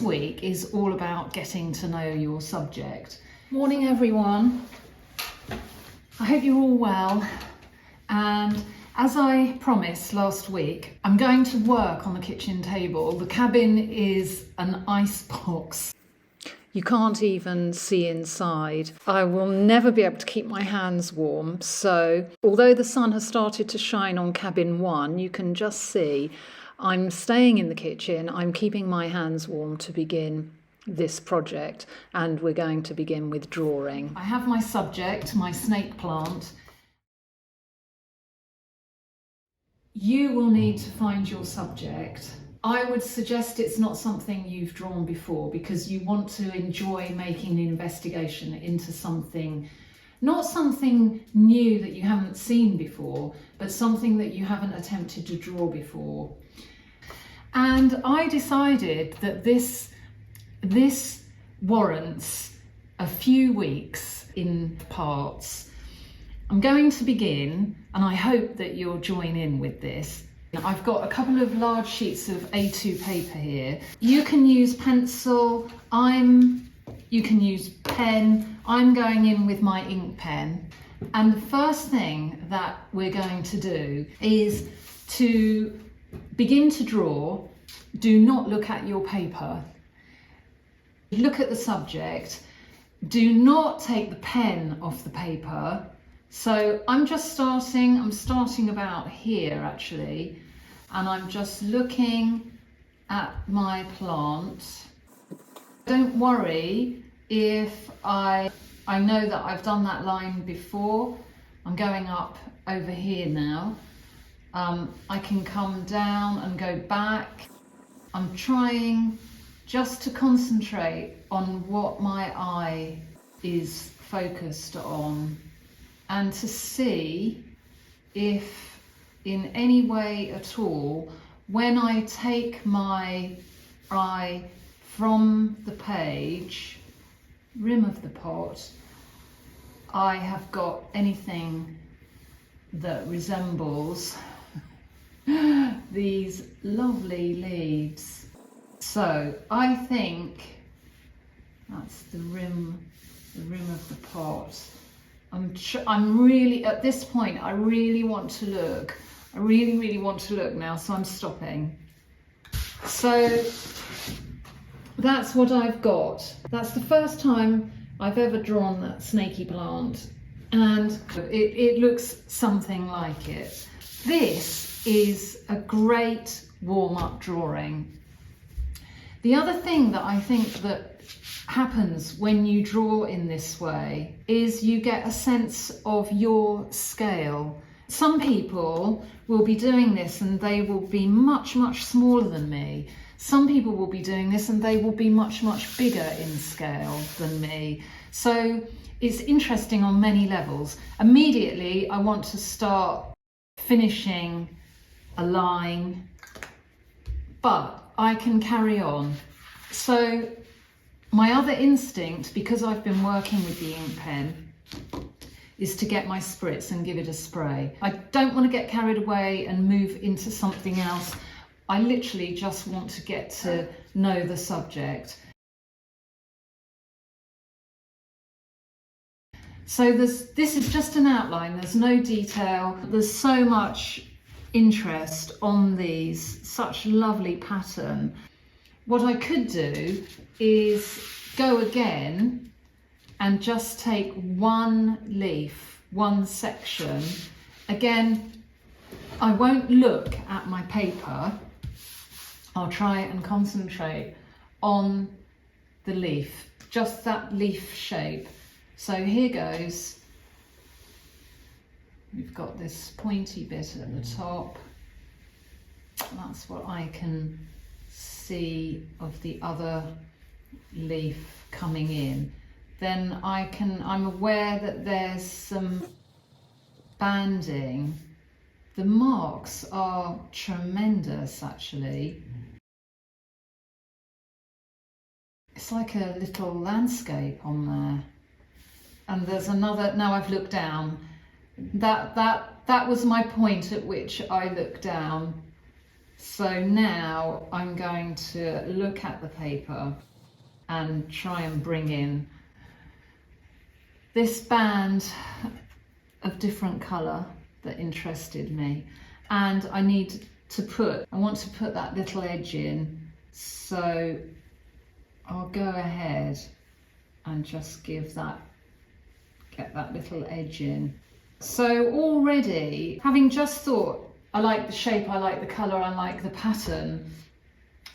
week is all about getting to know your subject. Morning everyone, I hope you're all well, and as I promised last week, I'm going to work on the kitchen table. The cabin is an icebox. You can't even see inside. I will never be able to keep my hands warm, so although the sun has started to shine on cabin 1, you can just see I'm staying in the kitchen. I'm keeping my hands warm to begin this project, and we're going to begin with drawing. I have my subject, my snake plant. You will need to find your subject. I would suggest it's not something you've drawn before, because you want to enjoy making an investigation into something, not something new that you haven't seen before, but something that you haven't attempted to draw before. And I decided that this warrants a few weeks in parts. I'm going to begin, and I hope that you'll join in with this. I've got a couple of large sheets of A2 paper here. You can use pencil, you can use pen. I'm going in with my ink pen. And the first thing that we're going to do is to begin to draw. Do not look at your paper. Look at the subject. Do not take the pen off the paper. So I'm starting about here actually, and I'm just looking at my plant. Don't worry if I know that I've done that line before. I'm going up over here now. I can come down and go back. I'm trying just to concentrate on what my eye is focused on, and to see if in any way at all, when I take my eye from the page, rim of the pot, I have got anything that resembles these lovely leaves. So I think that's the rim of the pot. I'm really, at this point, I really want to look. I really want to look now, so I'm stopping. So that's what I've got. That's the first time I've ever drawn that snaky plant, and it looks something like it. This is a great warm-up drawing. The other thing that I think that happens when you draw in this way is you get a sense of your scale. Some people will be doing this and they will be much smaller than me. Some people will be doing this and they will be much bigger in scale than me. So it's interesting on many levels. Immediately I want to start finishing a line, but I can carry on. So my other instinct, because I've been working with the ink pen, is to get my spritz and give it a spray. I don't want to get carried away and move into something else. I literally just want to get to know the subject. So this is just an outline, there's no detail. There's so much interest on these, such lovely pattern. What I could do is go again and just take one leaf, one section. Again, I won't look at my paper. I'll try and concentrate on the leaf, just that leaf shape. So here goes. We've got this pointy bit at the top. That's what I can see of the other leaf coming in. Then I'm aware that there's some banding. The marks are tremendous actually. It's like a little landscape on there. And there's another, now I've looked down. That was my point at which I looked down. So now I'm going to look at the paper and try and bring in this band of different colour that interested me, and I want to put that little edge in, so I'll go ahead and just get that little edge in. So already, having just thought, I like the shape, I like the colour, I like the pattern,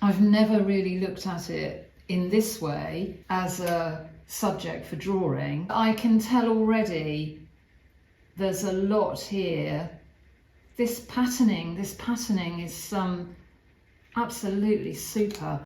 I've never really looked at it in this way as a subject for drawing. I can tell already there's a lot here. This patterning is absolutely super.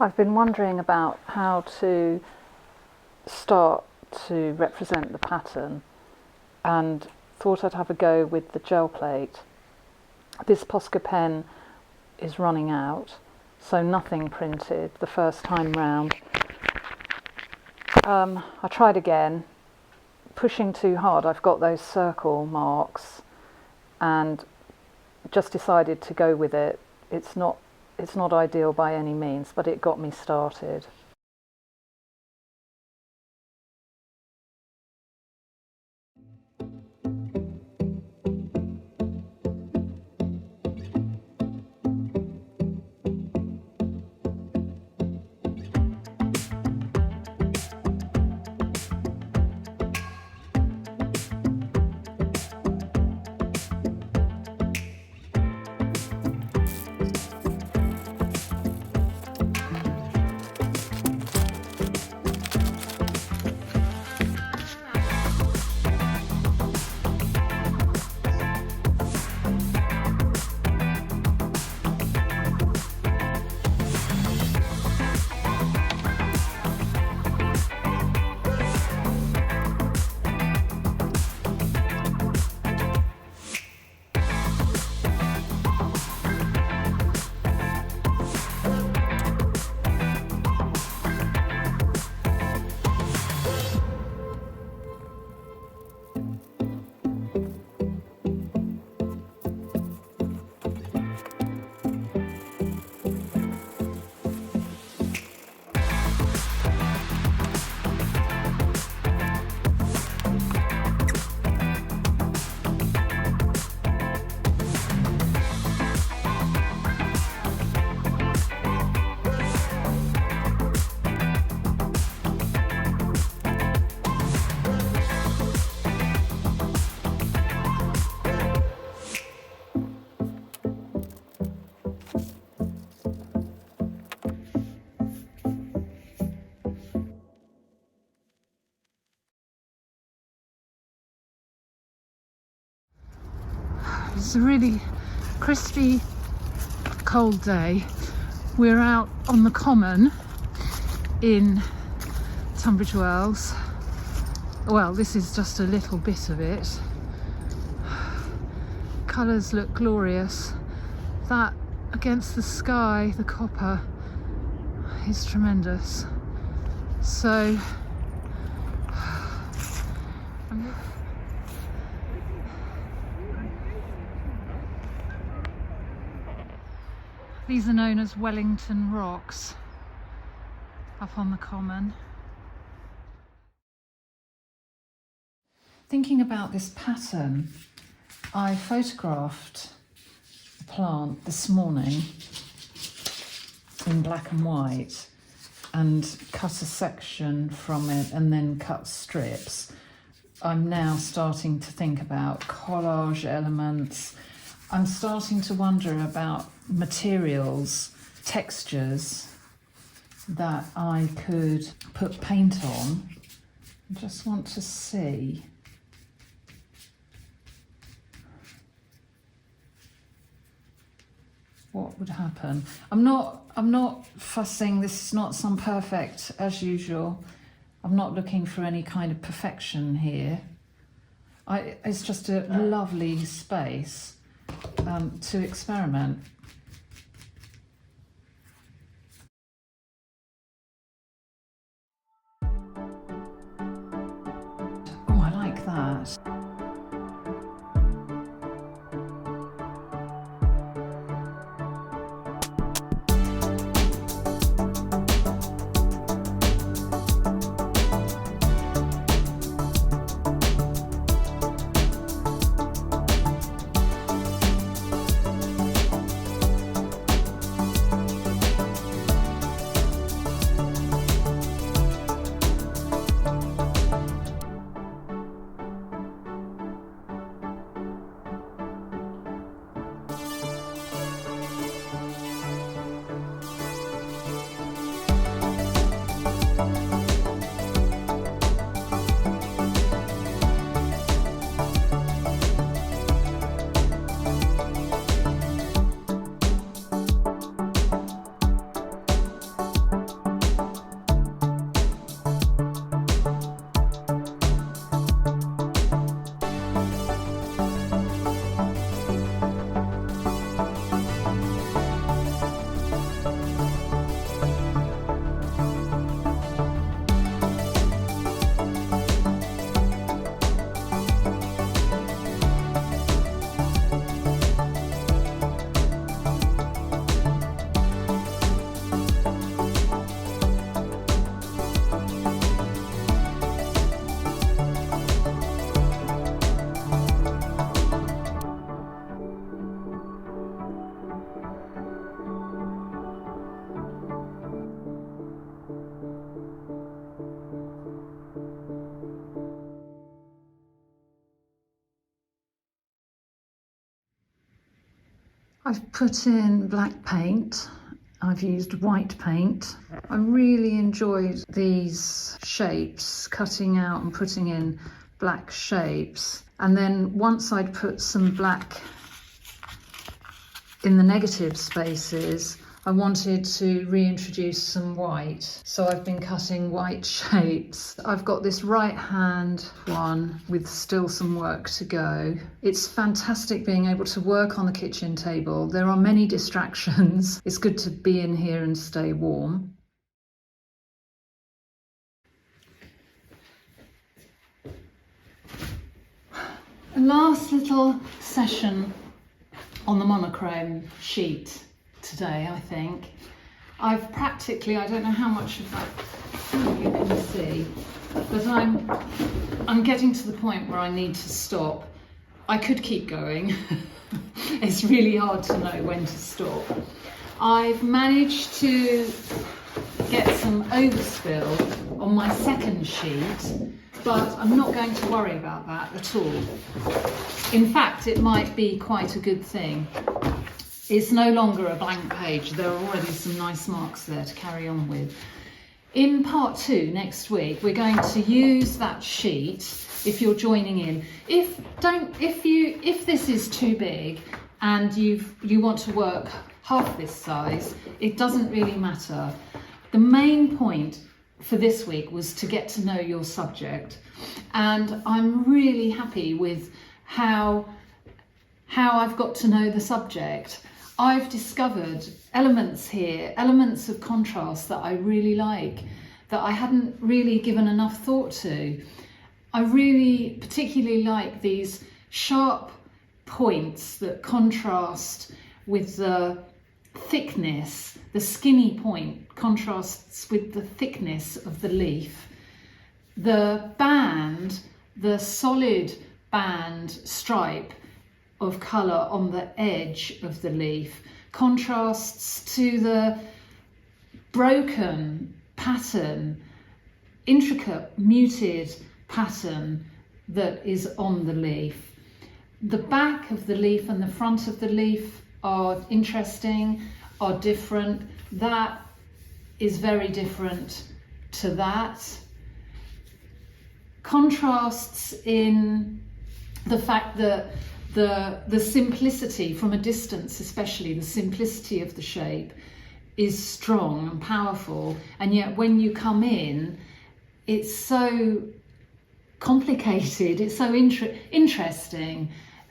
I've been wondering about how to start to represent the pattern and thought I'd have a go with the gel plate. This Posca pen is running out, so nothing printed the first time round. I tried again, pushing too hard. I've got those circle marks and just decided to go with it. It's not ideal by any means, but it got me started. It's a really crispy, cold day. We're out on the common in Tunbridge Wells. Well, this is just a little bit of it. Colours look glorious. That against the sky, the copper, is tremendous. So these are known as Wellington rocks up on the common. Thinking about this pattern, I photographed the plant this morning in black and white and cut a section from it and then cut strips. I'm now starting to think about collage elements I'm starting to wonder about materials, textures that I could put paint on. I just want to see. What would happen? I'm not fussing. This is not some perfect, as usual. I'm not looking for any kind of perfection here. It's just a lovely space to experiment. Oh, I like that. I've put in black paint, I've used white paint. I really enjoyed these shapes, cutting out and putting in black shapes. And then once I'd put some black in the negative spaces, I wanted to reintroduce some white. So I've been cutting white shapes. I've got this right hand one with still some work to go. It's fantastic being able to work on the kitchen table. There are many distractions. It's good to be in here and stay warm. A last little session on the monochrome sheet today, I think. I've practically, I don't know how much of that you can see, but I'm getting to the point where I need to stop. I could keep going. It's really hard to know when to stop. I've managed to get some overspill on my second sheet, but I'm not going to worry about that at all. In fact, it might be quite a good thing. It's no longer a blank page. There are already some nice marks there to carry on with. In part 2 next week, we're going to use that sheet. If you're joining in, if this is too big and you want to work half this size, it doesn't really matter. The main point for this week was to get to know your subject, and I'm really happy with how I've got to know the subject. I've discovered elements here, elements of contrast that I really like, that I hadn't really given enough thought to. I really particularly like these sharp points that contrast with the thickness. The skinny point contrasts with the thickness of the leaf. The band, the solid band stripe of colour on the edge of the leaf contrasts to the broken pattern, intricate muted pattern that is on the leaf. the back of the leaf and the front of the leaf are interesting, are different. That is very different to that. Contrasts in the fact that the simplicity from a distance, especially the simplicity of the shape, is strong and powerful, and yet when you come in, it's so complicated, it's so interesting.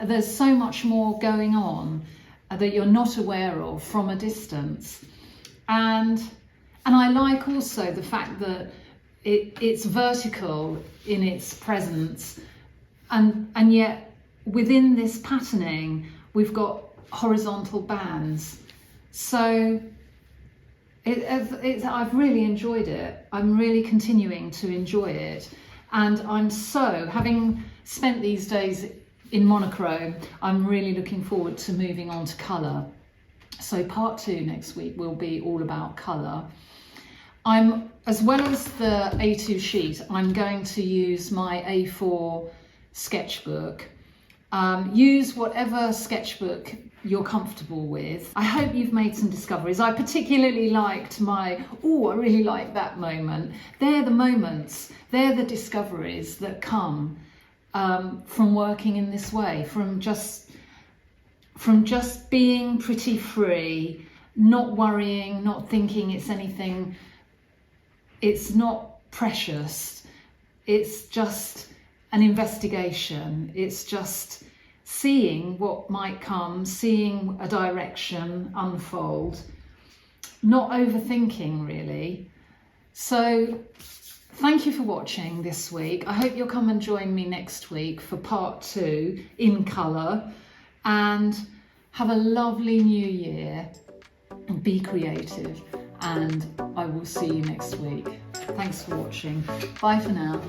There's so much more going on that you're not aware of from a distance. And I like also the fact that it's vertical in its presence, and yet within this patterning we've got horizontal bands. So I've really enjoyed it. I'm really continuing to enjoy it, and I'm so, having spent these days in monochrome, I'm really looking forward to moving on to colour. So part 2 next week will be all about colour. As well as the A2 sheet, I'm going to use my A4 sketchbook. Use whatever sketchbook you're comfortable with. I hope you've made some discoveries. I particularly liked I really like that moment. They're the moments, they're the discoveries that come from working in this way, from just being pretty free, not worrying, not thinking it's anything, it's not precious, it's just an investigation, it's just seeing what might come, seeing a direction unfold, not overthinking really. So thank you for watching this week. I hope you'll come and join me next week for part 2 in colour, and have a lovely new year, and be creative, and I will see you next week. Thanks for watching. Bye for now.